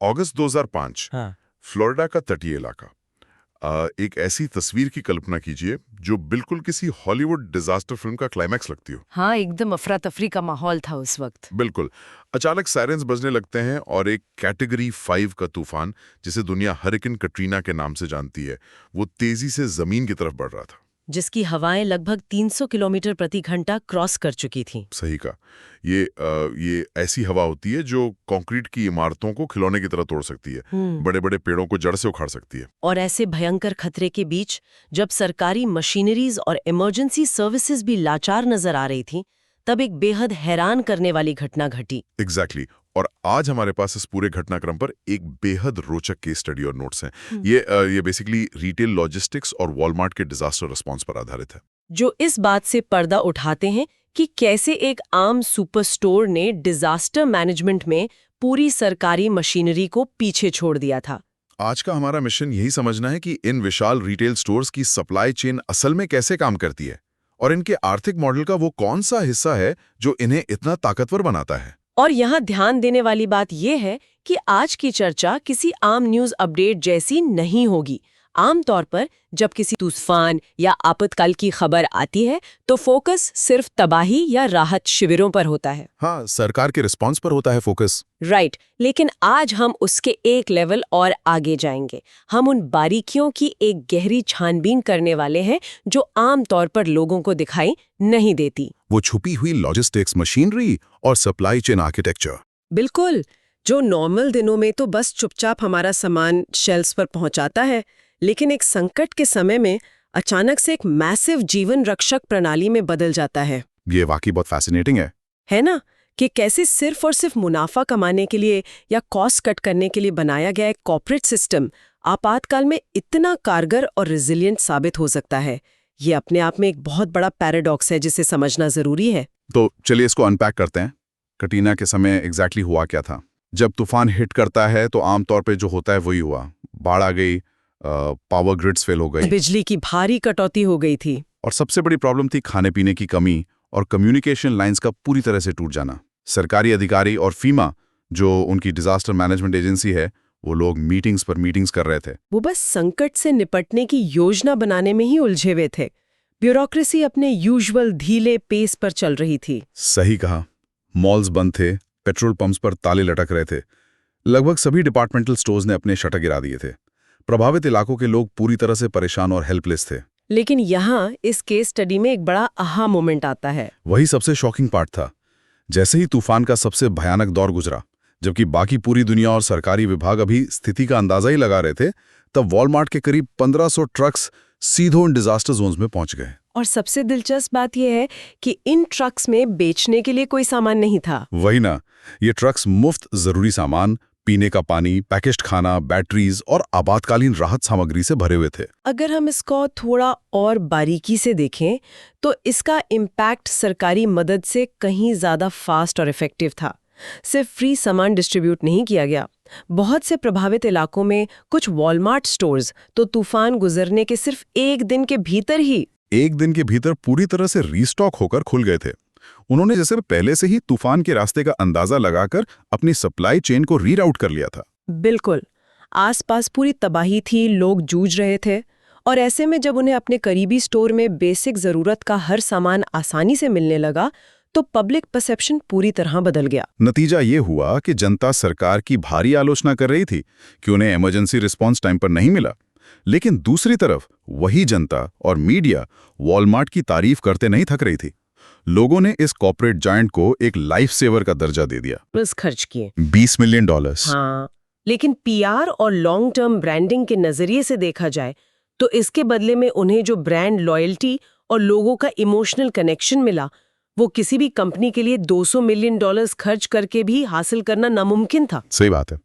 अगस्त 2005, हाँ। फ्लोरिडा का तटीय इलाका। एक ऐसी तस्वीर की कल्पना कीजिए जो बिल्कुल किसी हॉलीवुड डिजास्टर फिल्म का क्लाइमैक्स लगती हो। हाँ, एकदम अफरा तफरी का माहौल था उस वक्त। बिल्कुल। अचानक सायरेन्स बजने लगते हैं और एक कैटेगरी 5 का तूफान, जिसे दुनिया हरिकेन कटरीना के नाम से जानती है, वो तेजी से जमीन की तरफ बढ़ रहा था। जिसकी हवाएं लगभग 300 किलोमीटर प्रति घंटा क्रॉस कर चुकी थीं। सही कहा। ये ऐसी हवा होती है जो कंक्रीट की इमारतों को खिलौने की तरह तोड़ सकती है, बड़े बड़े पेड़ों को जड़ से उखाड़ सकती है। और ऐसे भयंकर खतरे के बीच जब सरकारी मशीनरीज और इमरजेंसी सर्विसेज भी लाचार नजर आ रही थीं, तब एक बेहद हैरान करने वाली घटना घटी। एग्जैक्टली। और आज हमारे पास इस पूरे घटनाक्रम पर एक बेहद रोचक केस स्टडी और नोट्स हैं। ये बेसिकली रिटेल लॉजिस्टिक्स और वॉलमार्ट के डिजास्टर रिस्पॉन्स पर आधारित है, जो इस बात से पर्दा उठाते हैं कि कैसे एक आम सुपर स्टोर ने डिजास्टर मैनेजमेंट में पूरी सरकारी मशीनरी को पीछे छोड़ दिया था। आज का हमारा मिशन यही समझना है कि इन विशाल रिटेल स्टोर्स की सप्लाई चेन असल में कैसे काम करती है और इनके आर्थिक मॉडल का वो कौन सा हिस्सा है जो इन्हें इतना ताकतवर बनाता है। और यहाँ ध्यान देने वाली बात यह है कि आज की चर्चा किसी आम न्यूज़ अपडेट जैसी नहीं होगी। आमतौर पर जब किसी तूफान या आपातकाल की खबर आती है तो फोकस सिर्फ तबाही या राहत शिविरों पर होता है। हाँ, सरकार के रिस्पॉन्स पर होता है फोकस। राइट। लेकिन आज हम उसके एक लेवल और आगे जाएंगे। हम उन बारीकियों की एक गहरी छानबीन करने वाले हैं जो आमतौर पर लोगों को दिखाई नहीं देती। वो छुपी हुई लॉजिस्टिक्स मशीनरी और सप्लाई चेन आर्किटेक्चर। बिल्कुल, जो नॉर्मल दिनों में तो बस चुपचाप हमारा सामान शेल्फ्स पर पहुंचाता है, लेकिन एक संकट के समय में अचानक से एक मैसिव जीवन रक्षक प्रणाली में बदल जाता है। ये वाकई बहुत फैसिनेटिंग है ना? कि कैसे सिर्फ और सिर्फ मुनाफा कमाने के लिए या कॉस्ट कट करने के लिए बनाया गया एक कॉर्पोरेट सिस्टम आपातकाल में इतना कारगर और रिजिलिएंट साबित हो सकता है। ये अपने आप में एक बहुत बड़ा पैराडॉक्स है जिसे समझना जरूरी है। तो चलिए इसको अनपैक करते हैं। कटरीना के समय एग्जैक्टली हुआ क्या था? जब तूफान हिट करता है तो आमतौर पे जो होता है वही हुआ। बाढ़ आ गई, पावर ग्रिड्स फेल हो गई, बिजली की भारी कटौती हो गई थी, और सबसे बड़ी प्रॉब्लम थी खाने पीने की कमी और कम्युनिकेशन लाइंस का पूरी तरह से टूट जाना। सरकारी अधिकारी और फीमा, जो उनकी डिजास्टर मैनेजमेंट एजेंसी है, वो लोग मीटिंग्स पर मीटिंग्स कर रहे थे। वो बस संकट से निपटने की योजना बनाने में ही उलझे हुए थे। ब्यूरोक्रेसी अपने यूजुअल धीले पेस पर चल रही थी। सही कहा। मॉल्स बंद थे, पेट्रोल पंप्स पर ताले लटक रहे थे, लगभग सभी डिपार्टमेंटल स्टोर्स ने अपने शटर गिरा दिए थे। प्रभावित इलाकों के लोग पूरी तरह से परेशान और हेल्पलेस थे। लेकिन यहाँ इस केस स्टडी में एक बड़ा आहा मोमेंट आता है। वही सबसे शॉकिंग पार्ट था। जैसे ही तूफान का सबसे भयानक दौर गुजरा, जबकि बाकी पूरी दुनिया और सरकारी विभाग अभी स्थिति का अंदाजा ही लगा रहे थे, तब वॉलमार्ट के करीब 1500 ट्रक्स सीधो इन डिजास्टर जोन्स में पहुंच गए। और सबसे दिलचस्प बात यह है कि इन ट्रक्स में बेचने के लिए कोई सामान नहीं था। वही ना, ये ट्रक्स मुफ्त जरूरी सामान, पीने का पानी, पैकेज्ड खाना, बैटरीज और आपातकालीन राहत सामग्री से भरे हुए थे। अगर हम इसको थोड़ा और बारीकी से देखें तो इसका इम्पैक्ट सरकारी मदद से कहीं ज्यादा फास्ट और इफेक्टिव था। सिर्फ फ्री सामान डिस्ट्रीब्यूट नहीं किया गया। बहुत से प्रभावित इलाकों में कुछ वॉलमार्ट स्टोर्स तो तूफान गुजरने के सिर्फ एक दिन के भीतर पूरी तरह से रीस्टॉक होकर खुल गए थे। उन्होंने जैसे पहले से ही तूफान के रास्ते का अंदाजा लगाकर अपनी सप्लाई चेन को रीराउट कर लिया था। बिल्कुल। आसपास पूरी तबाही थी, लोग जूझ रहे थे, और ऐसे में जब उन्हें अपने करीबी स्टोर में बेसिक जरूरत का हर सामान आसानी से मिलने लगा तो पब्लिक परसेप्शन पूरी तरह बदल गया। नतीजा ये हुआ कि जनता सरकार की भारी आलोचना कर रही थी कि उन्हें इमरजेंसी रिस्पॉन्स टाइम पर नहीं मिला, लेकिन दूसरी तरफ वही जनता और मीडिया वॉलमार्ट की तारीफ करते नहीं थक रही थी। लोगों ने इस कॉर्पोरेट जायंट को एक लाइफ सेवर का दर्जा दे दिया। बस खर्च किए $20 मिलियन। हाँ, लेकिन पीआर और लॉन्ग टर्म ब्रांडिंग के नजरिए से देखा जाए तो इसके बदले में उन्हें जो ब्रांड लॉयल्टी और लोगों का इमोशनल कनेक्शन मिला, वो किसी भी कंपनी के लिए $200 मिलियन खर्च करके भी हासिल करना नामुमकिन था। सही बात है।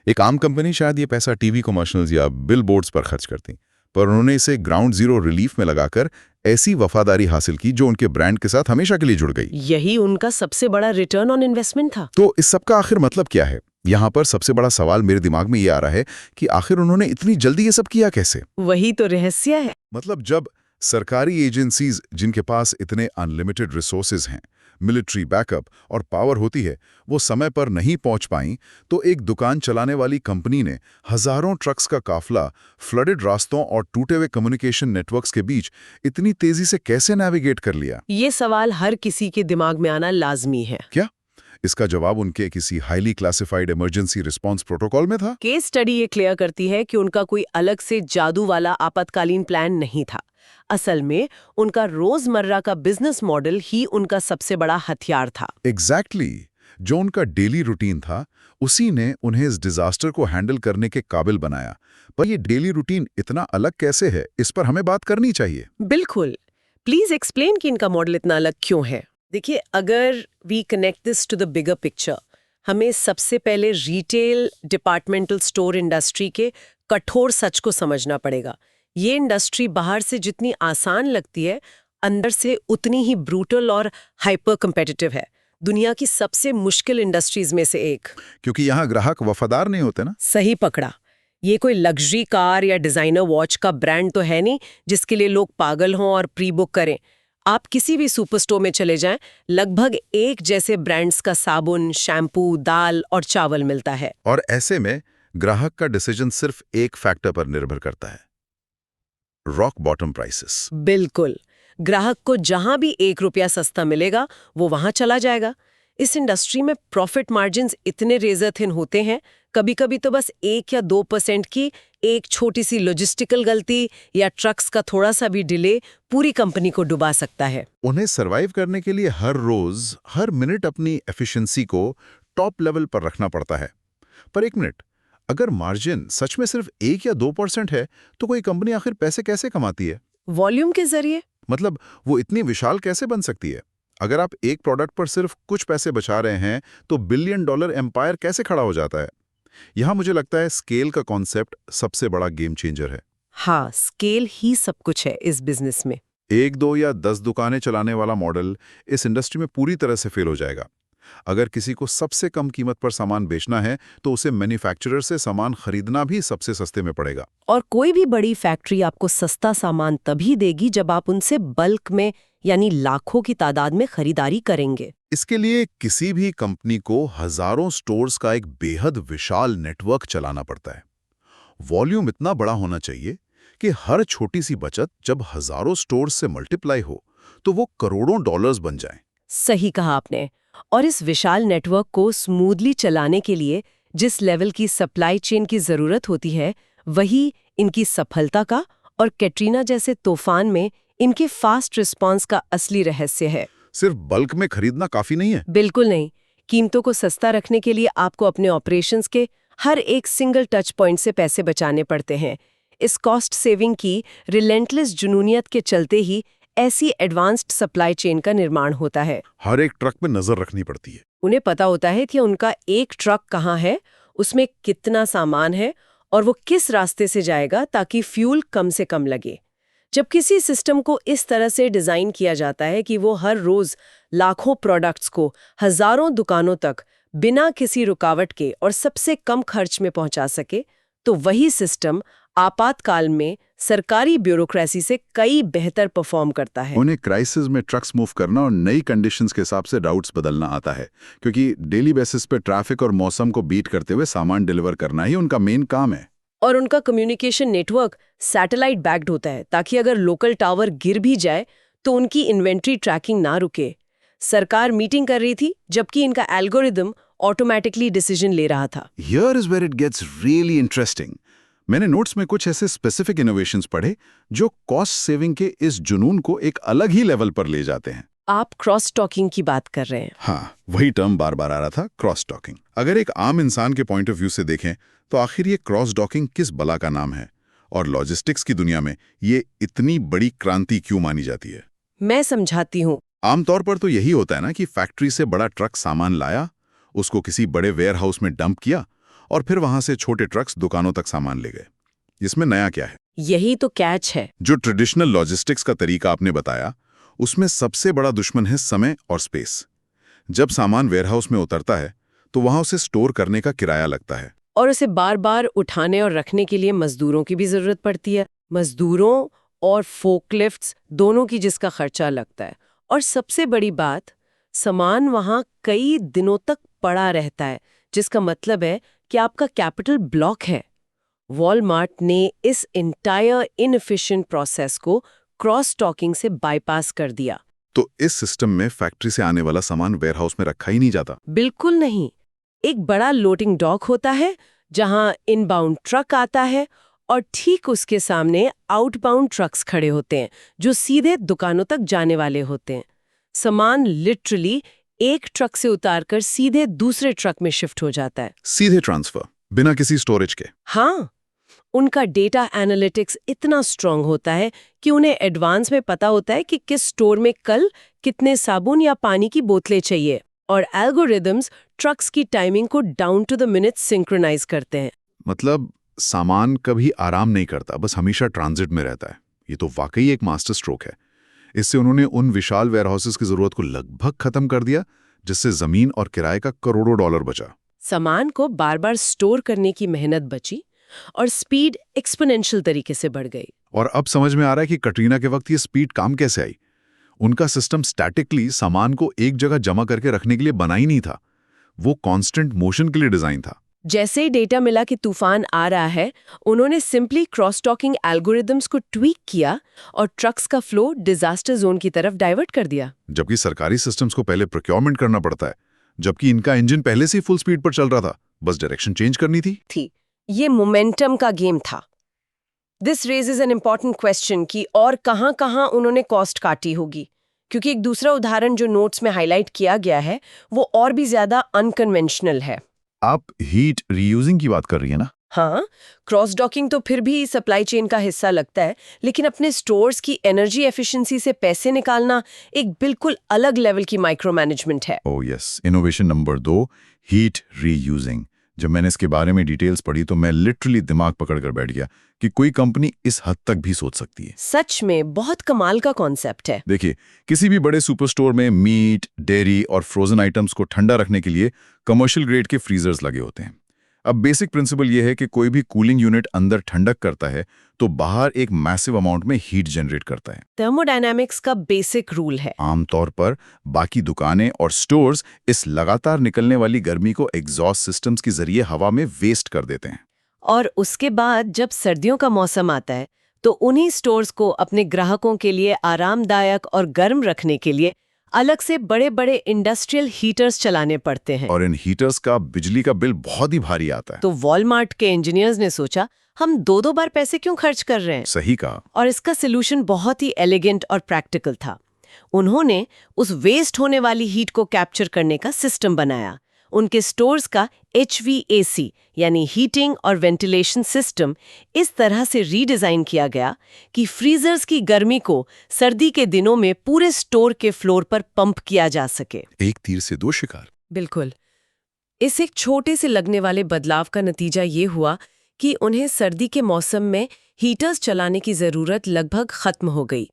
एक आम कंपनी शायद ये पैसा टीवी कमर्शियल्स या बिलबोर्ड्स पर खर्च करती, पर उन्होंने इसे ग्राउंड जीरो रिलीफ में लगाकर ऐसी वफादारी हासिल की जो उनके ब्रांड के साथ हमेशा के लिए जुड़ गई। यही उनका सबसे बड़ा रिटर्न ऑन इन्वेस्टमेंट था। तो इस सब का आखिर मतलब क्या है? यहाँ पर सबसे बड़ा सवाल मेरे दिमाग में ये आ रहा है कि आखिर उन्होंने इतनी जल्दी ये सब किया कैसे? वही तो रहस्य है। मतलब जब सरकारी एजेंसीज जिनके पास इतने अनलिमिटेड रिसोर्सेज हैं, मिलिट्री बैकअप और पावर होती है, वो समय पर नहीं पहुंच पाई, तो एक दुकान चलाने वाली कंपनी ने हजारों ट्रक्स का काफला फ्लडेड रास्तों और टूटे हुए कम्युनिकेशन नेटवर्क्स के बीच इतनी तेजी से कैसे नेविगेट कर लिया? ये सवाल हर किसी के दिमाग में आना लाजमी है। क्या इसका जवाब उनके किसी highly classified emergency response protocol में था? केस स्टडी ये क्लियर करती है कि उनका कोई अलग से जादू वाला आपातकालीन प्लान नहीं था। असल में उनका रोजमर्रा का बिजनेस मॉडल ही उनका सबसे बड़ा हथियार था। एग्जैक्टली जो उनका डेली रूटीन था, उसी ने उन्हें इस डिजास्टर को हैंडल करने के काबिल बनाया। पर ये डेली रूटीन इतना अलग कैसे है, इस पर हमें बात करनी चाहिए। बिल्कुल, प्लीज एक्सप्लेन कि इनका मॉडल इतना अलग क्यों है। देखिए, अगर we connect this to the bigger picture, हमें सबसे पहले रिटेल डिपार्टमेंटल स्टोर इंडस्ट्री के कठोर सच को समझना पड़ेगा। ये इंडस्ट्री बाहर से जितनी आसान लगती है, अंदर से उतनी ही ब्रूटल और हाइपर कम्पिटिटिव है। दुनिया की सबसे मुश्किल इंडस्ट्रीज में से एक। क्योंकि यहाँ ग्राहक वफादार नहीं होते ना। सही पकड़ा। ये कोई लग्जरी कार या डिजाइनर वॉच का ब्रांड तो है नहीं जिसके लिए लोग पागल हों और प्री बुक करें। आप किसी भी सुपर स्टोर में चले जाएं, लगभग एक जैसे ब्रांड्स का साबुन, शैम्पू, दाल और चावल मिलता है। और ऐसे में ग्राहक का डिसीजन सिर्फ एक फैक्टर पर निर्भर करता है, रॉक बॉटम प्राइसेस। बिल्कुल, ग्राहक को जहां भी 1 रुपया सस्ता मिलेगा वो वहां चला जाएगा। इस इंडस्ट्री में प्रॉफिट मार्जिन्स इतने रेजर थिन होते हैं, कभी कभी तो बस 1 या 2% की एक छोटी सी लॉजिस्टिकल गलती या ट्रक्स का थोड़ा सा भी डिले पूरी कंपनी को डुबा सकता है। उन्हें सरवाइव करने के लिए हर रोज हर मिनट अपनी एफिशिएंसी को टॉप लेवल पर रखना पड़ता है। पर एक मिनट, अगर मार्जिन सच में सिर्फ 1 या 2% है, तो कोई कंपनी आखिर पैसे कैसे कमाती है? वॉल्यूम के जरिए। मतलब वो इतनी विशाल कैसे बन सकती है? अगर आप एक प्रोडक्ट पर सिर्फ कुछ पैसे बचा रहे हैं, तो $1 बिलियन एम्पायर कैसे खड़ा हो जाता है? यहां मुझे लगता है स्केल का कॉन्सेप्ट सबसे बड़ा गेम चेंजर है। हाँ, स्केल ही सब कुछ है इस बिजनेस में। 1, 2 या 10 दुकानें चलाने वाला मॉडल इस इंडस्ट्री में पूरी तरह से फेल हो जाएगा। अगर किसी को सबसे कम कीमत पर सामान बेचना है, तो उसे मैन्युफैक्चरर से सामान खरीदना भी सबसे सस्ते में पड़ेगा। और कोई भी बड़ी फैक्ट्री आपको सस्ता सामान तभी देगी जब आप उनसे बल्क में यानी लाखों की तादाद में खरीदारी करेंगे। इसके लिए किसी भी कंपनी को हजारों स्टोर्स का एक बेहद विशाल नेटवर्क चलाना पड़ता है। वॉल्यूम इतना बड़ा होना चाहिए कि हर छोटी सी बचत जब हजारों स्टोर्स से मल्टीप्लाई हो, तो वो करोड़ों डॉलर्स बन जाएं। सही कहा आपने। और इस विशाल नेटवर्क को स्मूथली चलाने के लिए जिस लेवल की सप्लाई चेन की जरूरत होती है, वही इनकी सफलता का और कैटरीना जैसे तूफान में इनके फास्ट रिस्पांस का असली रहस्य है। सिर्फ बल्क में खरीदना काफी नहीं है। बिल्कुल नहीं। कीमतों को सस्ता रखने के लिए आपको अपने ऑपरेशंस के हर एक सिंगल टच पॉइंट से पैसे बचाने पड़ते हैं। इस कॉस्ट सेविंग की रिलेंटलेस जुनूनियत के चलते ही ऐसी एडवांस्ड सप्लाई चेन का निर्माण होता है। हर एक ट्रक पे नजर रखनी पड़ती है। उन्हें पता होता है कि उनका एक ट्रक कहाँ है, उसमें कितना सामान है और वो किस रास्ते से जाएगा ताकि फ्यूल कम से कम लगे। जब किसी सिस्टम को इस तरह से डिजाइन किया जाता है कि वो हर रोज लाखों प्रोडक्ट्स को हजारों दुकानों तक बिना किसी रुकावट के और सबसे कम खर्च में पहुंचा सके, तो वही सिस्टम आपातकाल में सरकारी ब्यूरोक्रेसी से कई बेहतर परफॉर्म करता है। उन्हें क्राइसिस में ट्रक्स मूव करना और नई कंडीशंस के हिसाब से राउट्स बदलना आता है, क्योंकि डेली बेसिस पे ट्रैफिक और मौसम को बीट करते हुए सामान डिलीवर करना ही उनका मेन काम है। और उनका कम्युनिकेशन नेटवर्क सैटेलाइट बैक्ड होता है ताकि अगर लोकल टावर गिर भी जाए तो उनकी इन्वेंट्री ट्रैकिंग ना रुके। सरकार मीटिंग कर रही थी जबकि इनका एल्गोरिदम ऑटोमेटिकली डिसीजन ले रहा था। Here is where it gets really interesting. मैंने नोट्स में कुछ ऐसे स्पेसिफिक इनोवेशंस पढ़े जो कॉस्ट सेविंग के इस जुनून को एक अलग ही लेवल पर ले जाते हैं। आप क्रॉस टॉकिंग की बात कर रहे हैं। हाँ, वही टर्म बार बार आ रहा था, क्रॉस टॉकिंग। अगर एक आम इंसान के पॉइंट ऑफ व्यू से देखें तो आखिर ये क्रॉस डॉकिंग किस बला का नाम है और लॉजिस्टिक्स की दुनिया में ये इतनी बड़ी क्रांति क्यों मानी जाती है? मैं समझाती हूँ। आमतौर पर तो यही होता है ना कि फैक्ट्री से बड़ा ट्रक सामान लाया, उसको किसी बड़े वेयर हाउस में डंप किया और फिर वहां से छोटे ट्रक्स दुकानों तक सामान ले गए। इसमें नया क्या है? यही तो कैच है। जो ट्रेडिशनल लॉजिस्टिक्स का तरीका आपने बताया, उसमें सबसे बड़ा दुश्मन है समय और स्पेस। जब सामान वेयरहाउस में उतरता है तो वहां उसे स्टोर करने का किराया लगता है और उसे बार बार उठाने और रखने के लिए मजदूरों की भी जरूरत पड़ती है। मजदूरों और फोकलिफ्ट्स दोनों की जिसका खर्चा लगता है। और सबसे बड़ी बात, सामान वहां कई दिनों तक पड़ा रहता है, जिसका मतलब है कि आपका कैपिटल ब्लॉक है। वॉलमार्ट ने इस इंटायर इनएफिशिएंट प्रोसेस को क्रॉस स्टॉकिंग से बाईपास कर दिया। तो इस सिस्टम में फैक्ट्री से आने वाला सामान वेयरहाउस में रखा ही नहीं जाता? बिल्कुल नहीं। एक बड़ा लोडिंग डॉक होता है जहां इनबाउंड ट्रक आता है और ठीक उसके सामने आउटबाउंड ट्रक्स खड़े होते हैं जो सीधे दुकानों तक जाने वाले होते हैं। सामान लिटरली एक ट्रक से उतारकर सीधे दूसरे ट्रक में शिफ्ट हो जाता है। सीधे ट्रांसफर, बिना किसी स्टोरेज के? हाँ, उनका डेटा एनालिटिक्स इतना स्ट्रांग होता है कि उन्हें एडवांस में पता होता है कि किस स्टोर में कल कितने साबुन या पानी की बोतलें चाहिए, और एल्गोरिदम्स ट्रक्स की टाइमिंग को down to the minute synchronize करते हैं। मतलब सामान कभी आराम नहीं करता, बस हमेशा ट्रांजिट में रहता है। ये तो वाकई एक मास्टर स्ट्रोक है। इससे उन्होंने उन विशाल वेयरहाउसेस की जरूरत को लगभग खत्म कर दिया, जिससे जमीन और किराए का करोड़ों डॉलर बचा। सामान को बार बार स्टोर करने की मेहनत बची और स्पीड एक्सपोनेंशियल तरीके से बढ़ गई। और अब समझ में आ रहा है कि कटरीना के वक्त ये स्पीड काम कैसे आई। उनका सिस्टम स्टैटिकली सामान को एक जगह जमा करके रखने के लिए बना ही नहीं था, वो कांस्टेंट मोशन के लिए डिजाइन था। जैसे ही डेटा मिला कि तूफान आ रहा है, उन्होंने सिंपली क्रॉस स्टॉकिंग एल्गोरिदम्स को ट्वीक किया और ट्रक्स का फ्लो डिजास्टर जोन की तरफ डाइवर्ट कर दिया। जबकि सरकारी सिस्टम्स को पहले प्रोक्योरमेंट करना पड़ता है, जबकि इनका इंजन पहले से ही फुल स्पीड पर चल रहा था, बस डायरेक्शन चेंज करनी थी। ये मोमेंटम का गेम था। This raises an important question कि और कहां-कहां उन्होंने कॉस्ट काटी होगी, क्योंकि एक दूसरा उदाहरण जो नोट्स में हाईलाइट किया गया है वो और भी ज्यादा अनकन्वेंशनल है। आप हीट रीयूजिंग की बात कर रही है ना? हाँ, क्रॉस डॉकिंग तो फिर भी सप्लाई चेन का हिस्सा लगता है, लेकिन अपने स्टोर्स की एनर्जी एफिशिएंसी से पैसे निकालना एक बिल्कुल अलग लेवल की माइक्रो मैनेजमेंट है। Oh yes, innovation number 2, heat reusing. जब मैंने इसके बारे में डिटेल्स पढ़ी तो मैं लिटरली दिमाग पकड़कर बैठ गया कि कोई कंपनी इस हद तक भी सोच सकती है। सच में बहुत कमाल का कॉन्सेप्ट है। देखिए, किसी भी बड़े सुपर स्टोर में मीट, डेयरी और फ्रोजन आइटम्स को ठंडा रखने के लिए कमर्शियल ग्रेड के फ्रीजर्स लगे होते हैं। अब बेसिक प्रिंसिपल यह है कि कोई भी कूलिंग यूनिट अंदर ठंडक करता है तो बाहर एक मैसिव अमाउंट में हीट जनरेट करता है। थर्मोडायनामिक्स का बेसिक रूल है। आमतौर पर बाकी दुकानें और स्टोर्स इस लगातार निकलने वाली गर्मी को एग्जॉस्ट सिस्टम्स के जरिए हवा में वेस्ट कर देते हैं। और उसके बाद जब सर्दियों का मौसम आता है तो उन्हीं स्टोर्स को अपने ग्राहकों के लिए आरामदायक और गर्म रखने के लिए अलग से बड़े बड़े इंडस्ट्रियल हीटर्स चलाने पड़ते हैं। और इन हीटर्स का बिजली का बिल बहुत ही भारी आता है। तो वॉलमार्ट के इंजीनियर्स ने सोचा, हम दो बार पैसे क्यों खर्च कर रहे हैं। सही कहा। और इसका सोल्यूशन बहुत ही एलिगेंट और प्रैक्टिकल था। उन्होंने उस वेस्ट होने वाली हीट को कैप्चर करने का सिस्टम बनाया। उनके स्टोर्स का HVAC यानी हीटिंग और वेंटिलेशन सिस्टम इस तरह से रीडिजाइन किया गया कि फ्रीजर्स की गर्मी को सर्दी के दिनों में पूरे स्टोर के फ्लोर पर पंप किया जा सके। एक तीर से दो शिकार। बिल्कुल। इस एक छोटे से लगने वाले बदलाव का नतीजा ये हुआ कि उन्हें सर्दी के मौसम में हीटर्स चलाने की जरूरत लगभग खत्म हो गई।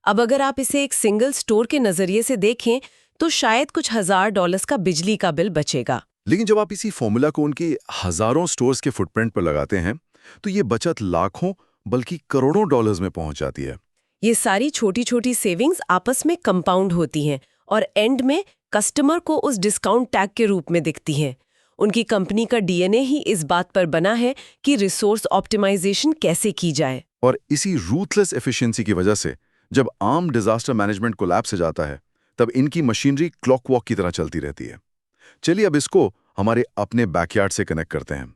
अब अगर आप इसे एक सिंगल स्टोर के नजरिए से देखें तो शायद कुछ $1000 का बिजली का बिल बचेगा। लेकिन जब आप इसी फॉर्मूला को उनकी हजारों स्टोर्स के फुटप्रिंट पर लगाते हैं तो ये बचत लाखों बल्कि करोड़ों डॉलर्स में पहुंच जाती है। ये सारी छोटी छोटी सेविंग्स आपस में कंपाउंड होती हैं और एंड में कस्टमर को उस डिस्काउंट टैग के रूप में दिखती हैं। उनकी कंपनी का DNA ही इस बात पर बना है कि रिसोर्स ऑप्टिमाइजेशन कैसे की जाए। और इसी रूथलेस एफिशिएंसी की वजह से जब आम डिजास्टर मैनेजमेंट कोलैप्स से जाता है तब इनकी मशीनरी क्लॉकवॉक की तरह चलती रहती है। चलिए अब इसको हमारे अपने बैकयार्ड से कनेक्ट करते हैं।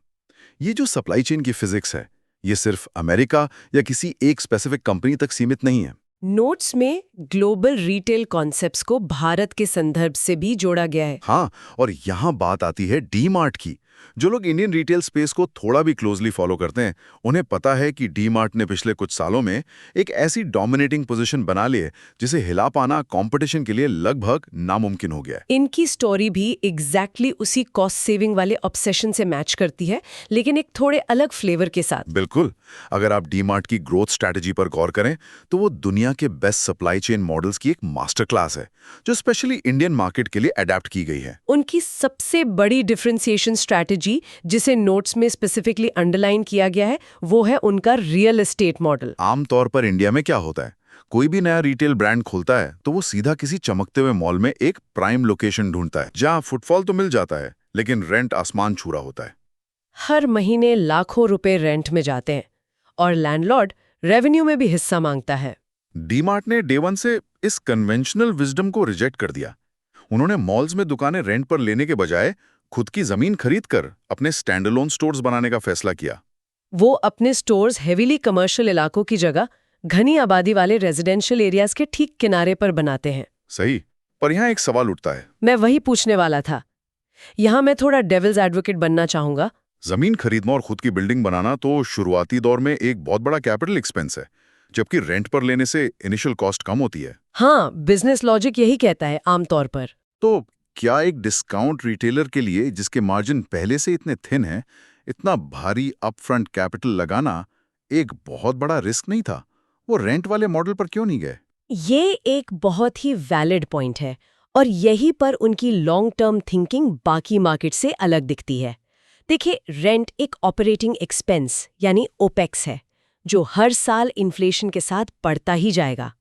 ये जो सप्लाई चेन की फिजिक्स है, ये सिर्फ अमेरिका या किसी एक स्पेसिफिक कंपनी तक सीमित नहीं है। नोट्स में ग्लोबल रिटेल कॉन्सेप्ट्स को भारत के संदर्भ से भी जोड़ा गया है। हाँ, और यहाँ बात आती है डी-मार्ट की। जो लोग इंडियन रिटेल स्पेस को थोड़ा भी क्लोजली फॉलो करते हैं उन्हें पता है कि डी-मार्ट ने पिछले कुछ सालों में एक ऐसी डोमिनेटिंग पोजीशन बना ली है जिसे हिला पाना कंपटीशन के लिए लगभग नामुमकिन हो गया है। इनकी स्टोरी भी एग्जैक्टली उसी कॉस्ट सेविंग वाले ऑब्सेशन से मैच करती है, लेकिन एक थोड़े अलग फ्लेवर के साथ। बिल्कुल। अगर आप डी-मार्ट की ग्रोथ स्ट्रैटेजी पर गौर करें तो वो दुनिया के बेस्ट सप्लाई चेन मॉडल्स की एक मास्टर क्लास है जो स्पेशली इंडियन मार्केट के लिए अडेप्ट की गई है। उनकी सबसे बड़ी डिफरेंशिएशन स्ट्रैटेजी जिसे नोट्स में स्पेसिफिकली अंडरलाइन किया गया है वो है उनका रियल एस्टेट मॉडल। आमतौर पर इंडिया में क्या होता है, कोई भी नया रिटेल ब्रांड खोलता है तो वो सीधा किसी चमकते हुए मॉल में एक प्राइम लोकेशन ढूंढता है जहां फुटफॉल तो मिल जाता है लेकिन रेंट आसमान छू रहा होता है। हर महीने लाखों रुपए रेंट में जाते हैं और लैंडलॉर्ड रेवेन्यू में भी हिस्सा मांगता है। डीमार्ट ने डे वन से इस कन्वेंशनल विजडम को रिजेक्ट कर दिया। उन्होंने मॉल्स में दुकानें रेंट पर लेने के बजाय खुद की जमीन खरीदकर अपने स्टैंडअलोन स्टोर्स बनाने का फैसला किया। वो अपने स्टोर्स हेवीली कमर्शियल इलाकों की जगह घनी आबादी वाले रेजिडेंशियल एरियाज के ठीक किनारे पर बनाते हैं। सही, पर यहाँ एक सवाल उठता है। मैं वही पूछने वाला था। यहाँ मैं थोड़ा डेविल्स एडवोकेट बनना चाहूंगा। जमीन खरीदना और खुद की बिल्डिंग बनाना तो शुरुआती दौर में एक बहुत बड़ा कैपिटल एक्सपेंस है, जबकि रेंट पर लेने से इनिशियल कॉस्ट कम होती है। हाँ, बिजनेस लॉजिक यही कहता है आमतौर पर। तो क्या एक डिस्काउंट रिटेलर के लिए जिसके मार्जिन पहले से इतने थिन हैं, इतना भारी अपफ्रंट कैपिटल लगाना एक बहुत बड़ा रिस्क नहीं था? वो रेंट वाले मॉडल पर क्यों नहीं गए? ये एक बहुत ही वैलिड पॉइंट है और यही पर उनकी लॉन्ग टर्म थिंकिंग बाकी मार्केट से अलग दिखती है। देखिए, रेंट एक ऑपरेटिंग एक्सपेंस यानी ओपेक्स है जो हर साल इन्फ्लेशन के साथ बढ़ता ही जाएगा।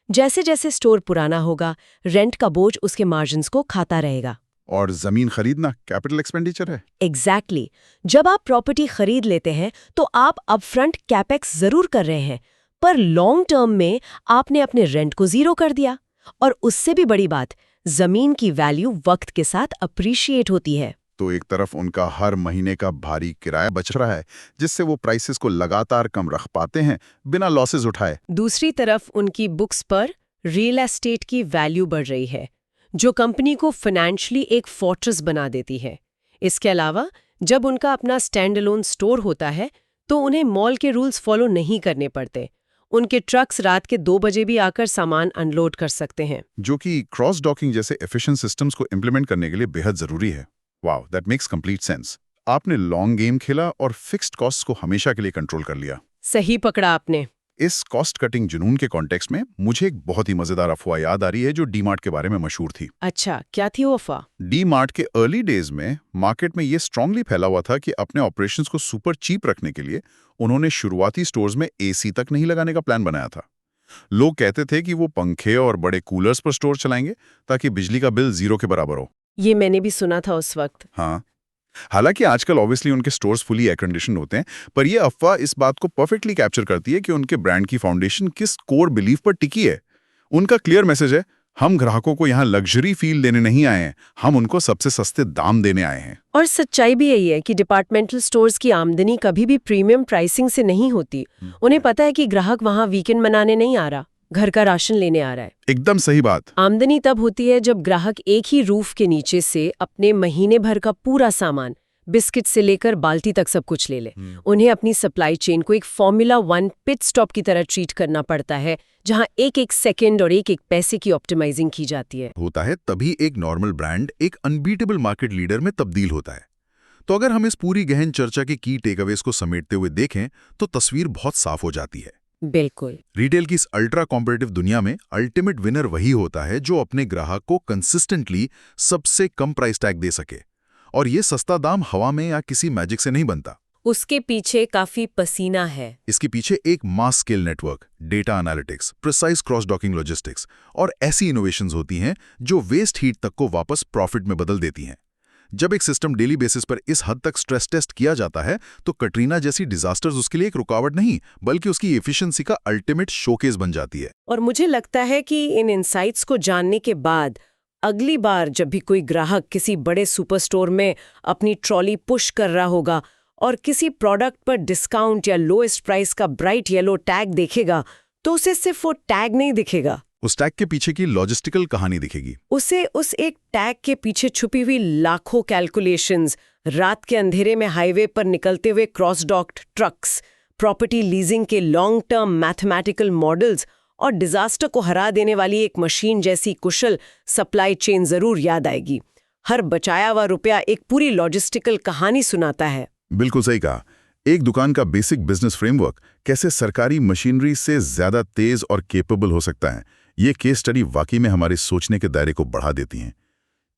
जैसे जैसे स्टोर पुराना होगा, रेंट का बोझ उसके मार्जिन्स को खाता रहेगा। और जमीन खरीदना कैपिटल एक्सपेंडिचर है। एग्जैक्टली। जब आप प्रॉपर्टी खरीद लेते हैं तो आप अपफ्रंट कैपेक्स जरूर कर रहे हैं, पर लॉन्ग टर्म में आपने अपने रेंट को जीरो कर दिया। और उससे भी बड़ी बात, जमीन की वैल्यू वक्त के साथ अप्रिशिएट होती है। तो एक तरफ उनका हर महीने का भारी किराया बच रहा है, जिससे वो प्राइसेस को लगातार कम रख पाते हैं बिना लॉसेस उठाए। दूसरी तरफ उनकी बुक्स पर रियल एस्टेट की वैल्यू बढ़ रही है, जो कंपनी को फाइनेंशियली एक फोर्ट्रेस बना देती है। इसके अलावा जब उनका अपना स्टैंड अलोन स्टोर होता है तो उन्हें मॉल के रूल्स फॉलो नहीं करने पड़ते। उनके ट्रक्स रात के 2 बजे भी आकर सामान अनलोड कर सकते हैं, जो कि क्रॉस डॉकिंग जैसे एफिशिएंट सिस्टम्स को इंप्लीमेंट करने के लिए बेहद जरूरी है। Wow, that makes complete sense. आपने लॉन्ग गेम खेला और फिक्स्ड कॉस्ट को हमेशा के लिए कंट्रोल कर लिया। सही पकड़ा आपने। इस कॉस्ट कटिंग जुनून के कॉन्टेक्स्ट में मुझे एक बहुत ही मजेदार अफवाह याद आ रही है जो डीमार्ट के बारे में मशहूर थी। अच्छा, क्या थी वो अफवाह? डीमार्ट के अर्ली डेज में मार्केट में ये स्ट्रांगली फैला हुआ था कि अपने ऑपरेशंस को सुपर चीप रखने के लिए उन्होंने शुरुआती स्टोर्स में एसी तक नहीं लगाने का प्लान बनाया था। लोग कहते थे कि वो पंखे और बड़े कूलर्स पर स्टोर चलाएंगे ताकि बिजली का बिल 0 के बराबर हो। ये मैंने भी सुना था उस वक्त। हाँ, हालांकि आजकल ऑब्वियसली उनके स्टोर्स फुली एयर कंडीशन होते हैं, पर यह अफवाह इस बात को परफेक्टली कैप्चर करती है कि उनके ब्रांड की फाउंडेशन किस कोर बिलीफ पर टिकी है। उनका क्लियर मैसेज है, हम ग्राहकों को यहाँ लग्जरी फील देने नहीं आए हैं, हम उनको सबसे सस्ते दाम देने आए हैं। और सच्चाई भी यही है कि डिपार्टमेंटल स्टोर्स की आमदनी कभी भी प्रीमियम प्राइसिंग से नहीं होती। उन्हें पता है कि ग्राहक वहाँ वीकेंड मनाने नहीं आ रहा, घर का राशन लेने आ रहा है। एकदम सही बात। आमदनी तब होती है जब ग्राहक एक ही रूफ के नीचे से अपने महीने भर का पूरा सामान, बिस्किट से लेकर बाल्टी तक सब कुछ ले ले। उन्हें अपनी सप्लाई चेन को एक फॉर्मूला 1 पिट स्टॉप की तरह ट्रीट करना पड़ता है, जहां एक एक सेकंड और एक एक पैसे की ऑप्टिमाइजिंग की जाती है। होता है तभी एक नॉर्मल ब्रांड एक अनबीटेबल मार्केट लीडर में तब्दील होता है। तो अगर हम इस पूरी गहन चर्चा के की टेकअवेज को समेटते हुए देखें तो तस्वीर बहुत साफ हो जाती है। बिल्कुल। रिटेल की इस अल्ट्रा कॉम्पिटिटिव दुनिया में अल्टीमेट विनर वही होता है जो अपने ग्राहक को कंसिस्टेंटली सबसे कम प्राइस टैग दे सके। और ये सस्ता दाम हवा में या किसी मैजिक से नहीं बनता। उसके पीछे काफी पसीना है। इसके पीछे एक mass scale network, data analytics, precise cross docking logistics और ऐसी इनोवेशंस होती हैं जो वेस्ट हीट तक को वापस प्रॉफिट में बदल देती हैं। जब एक सिस्टम डेली बेसिस पर इस हद तक स्ट्रेस टेस्ट किया जाता है तो कटरीना जैसी डिजास्टर्स उसके लिए एक रुकावट नहीं बल्कि उसकी एफिशिएंसी का अल्टीमेट शोकेस बन जाती है। और मुझे लगता है कि इन इनसाइट्स को जानने के बाद अगली बार जब भी कोई ग्राहक किसी बड़े सुपर स्टोर में अपनी ट्रॉली पुश कर रहा होगा और किसी प्रोडक्ट पर डिस्काउंट या लोएस्ट प्राइस का ब्राइट येलो टैग देखेगा तो उसे सिर्फ वो टैग नहीं दिखेगा, उस टैग के पीछे की लॉजिस्टिकल कहानी दिखेगी। उसे उस एक टैग के पीछे छुपी हुई लाखों कैलकुलेशंस, रात के अंधेरे में हाईवे पर निकलते हुए cross docked trucks, property leasing के लॉन्ग टर्म मैथमेटिकल मॉडल्स और डिजास्टर को हरा देने वाली एक मशीन जैसी कुशल सप्लाई चेन जरूर याद आएगी। हर बचाया हुआ रुपया एक पूरी लॉजिस्टिकल कहानी सुनाता है। बिल्कुल सही कहा। एक दुकान का बेसिक बिजनेस फ्रेमवर्क कैसे सरकारी मशीनरी से ज्यादा तेज और केपेबल हो सकता है, ये केस स्टडी वाकई में हमारे सोचने के दायरे को बढ़ा देती हैं।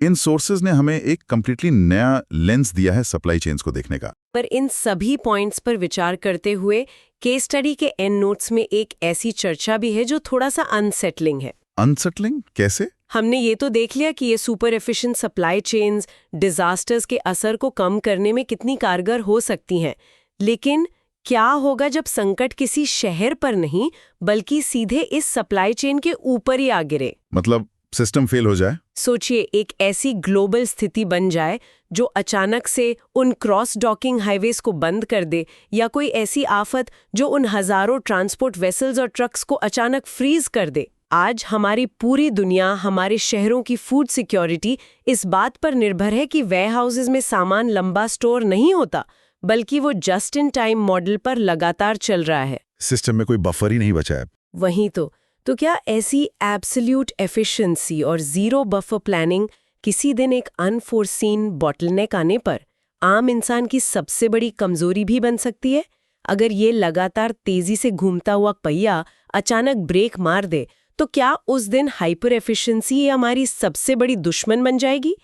इन सोर्सेज ने हमें एक कंप्लीटली नया लेंस दिया है सप्लाई चेन्स को देखने का। पर इन सभी पॉइंट्स पर विचार करते हुए केस स्टडी के एंड नोट्स में एक ऐसी चर्चा भी है जो थोड़ा सा अनसेटलिंग है। अनसेटलिंग कैसे? हमने ये तो देख लिया कि ये super efficient supply chains disasters के असर को कम करने में कितनी कारगर हो सकती हैं, लेकिन क्या होगा जब संकट किसी शहर पर नहीं बल्कि सीधे इस सप्लाई चेन के ऊपर ही आ गिरे? मतलब सिस्टम फेल हो जाए? सोचिए, एक ऐसी ग्लोबल स्थिति बन जाए जो अचानक से उन क्रॉस डॉकिंग हाईवेज को बंद कर दे, या कोई ऐसी आफत जो उन हजारों ट्रांसपोर्ट वेसल्स और ट्रक्स को अचानक फ्रीज कर दे। आज हमारी पूरी दुनिया, हमारे शहरों की फूड सिक्योरिटी इस बात पर निर्भर है कि वेयरहाउसेस में सामान लंबा स्टोर नहीं होता, बल्कि वो जस्ट इन टाइम मॉडल पर लगातार चल रहा है। सिस्टम में कोई बफर ही नहीं बचा है। वहीं तो क्या ऐसी एब्सोल्यूट एफिशिएंसी और जीरो बफर प्लानिंग किसी दिन एक अनफोर्सीन बॉटलनेक आने पर आम इंसान की सबसे बड़ी कमजोरी भी बन सकती है? अगर ये लगातार तेजी से घूमता हुआ पहिया अचानक ब्रेक मार दे, तो क्या उस दिन हाइपर एफिशिएंसी हमारी सबसे बड़ी दुश्मन बन जाएगी?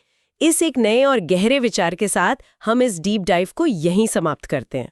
इस एक नए और गहरे विचार के साथ हम इस डीप डाइव को यहीं समाप्त करते हैं।